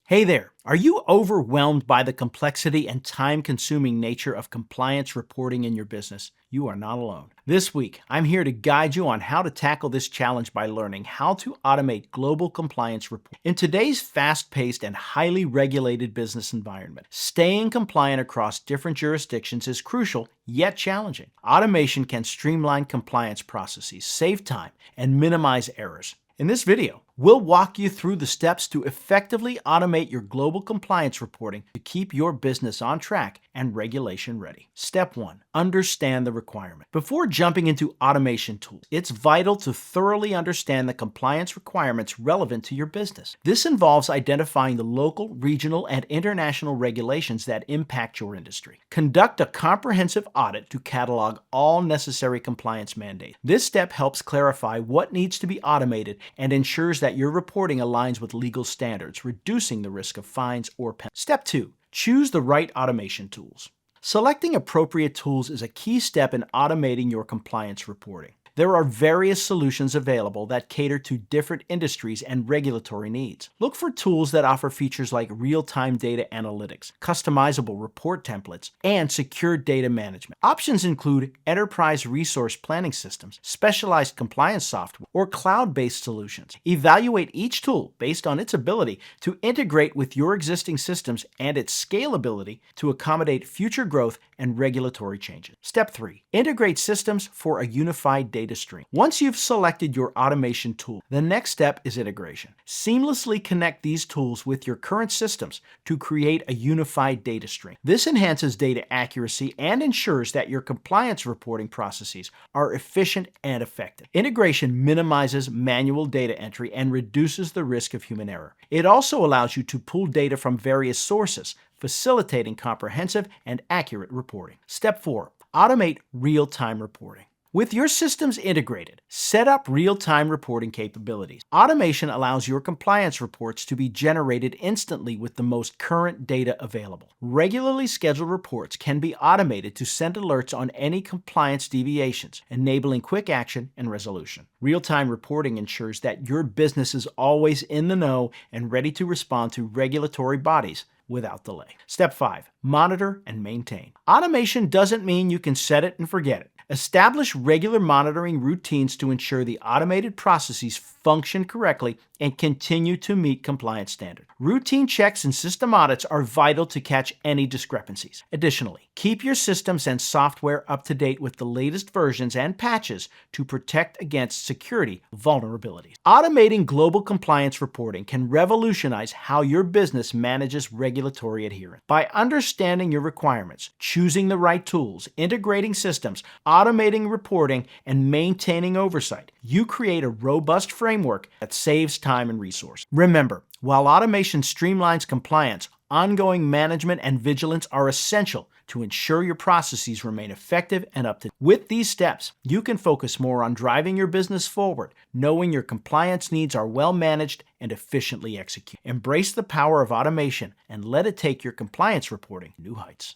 Hey there, are you overwhelmed by the complexity and time-consuming nature of compliance reporting in your business? You are not alone. This week, I'm here to guide you on how to tackle this challenge by learning how to automate global compliance reporting. In today's fast-paced and highly regulated business environment, staying compliant across different jurisdictions is crucial, yet challenging. Automation can streamline compliance processes, save time, and minimize errors. In this video, we'll walk you through the steps to effectively automate your global compliance reporting to keep your business on track and regulation ready. Step 1. Understand the requirement. Before jumping into automation tools, it's vital to thoroughly understand the compliance requirements relevant to your business. This involves identifying the local, regional, and international regulations that impact your industry. Conduct a comprehensive audit to catalog all necessary compliance mandates. This step helps clarify what needs to be automated and ensures that your reporting aligns with legal standards, reducing the risk of fines or penalties. Step 2. Choose the right automation tools. Selecting appropriate tools is a key step in automating your compliance reporting. There are various solutions available that cater to different industries and regulatory needs. Look for tools that offer features like real-time data analytics, customizable report templates, and secure data management. Options include enterprise resource planning systems, specialized compliance software, or cloud-based solutions. Evaluate each tool based on its ability to integrate with your existing systems and its scalability to accommodate future growth and regulatory changes. Step 3. Integrate systems for a unified data stream. Once you've selected your automation tool, the next step is integration. Seamlessly connect these tools with your current systems to create a unified data stream. This enhances data accuracy and ensures that your compliance reporting processes are efficient and effective. Integration minimizes manual data entry and reduces the risk of human error. It also allows you to pull data from various sources, facilitating comprehensive and accurate reporting. Step 4. Automate real-time reporting. With your systems integrated, set up real-time reporting capabilities. Automation allows your compliance reports to be generated instantly with the most current data available. Regularly scheduled reports can be automated to send alerts on any compliance deviations, enabling quick action and resolution. Real-time reporting ensures that your business is always in the know and ready to respond to regulatory bodies without delay. Step 5. Monitor and maintain. Automation doesn't mean you can set it and forget it. Establish regular monitoring routines to ensure the automated processes function correctly and continue to meet compliance standards. Routine checks and system audits are vital to catch any discrepancies. Additionally, keep your systems and software up to date with the latest versions and patches to protect against security vulnerabilities. Automating global compliance reporting can revolutionize how your business manages regulatory adherence. By understanding your requirements, choosing the right tools, integrating systems, automating reporting, and maintaining oversight, you create a robust framework that saves time and resources. Remember, while automation streamlines compliance, ongoing management and vigilance are essential to ensure your processes remain effective and up to date. With these steps, you can focus more on driving your business forward, knowing your compliance needs are well managed and efficiently executed. Embrace the power of automation and let it take your compliance reporting to new heights.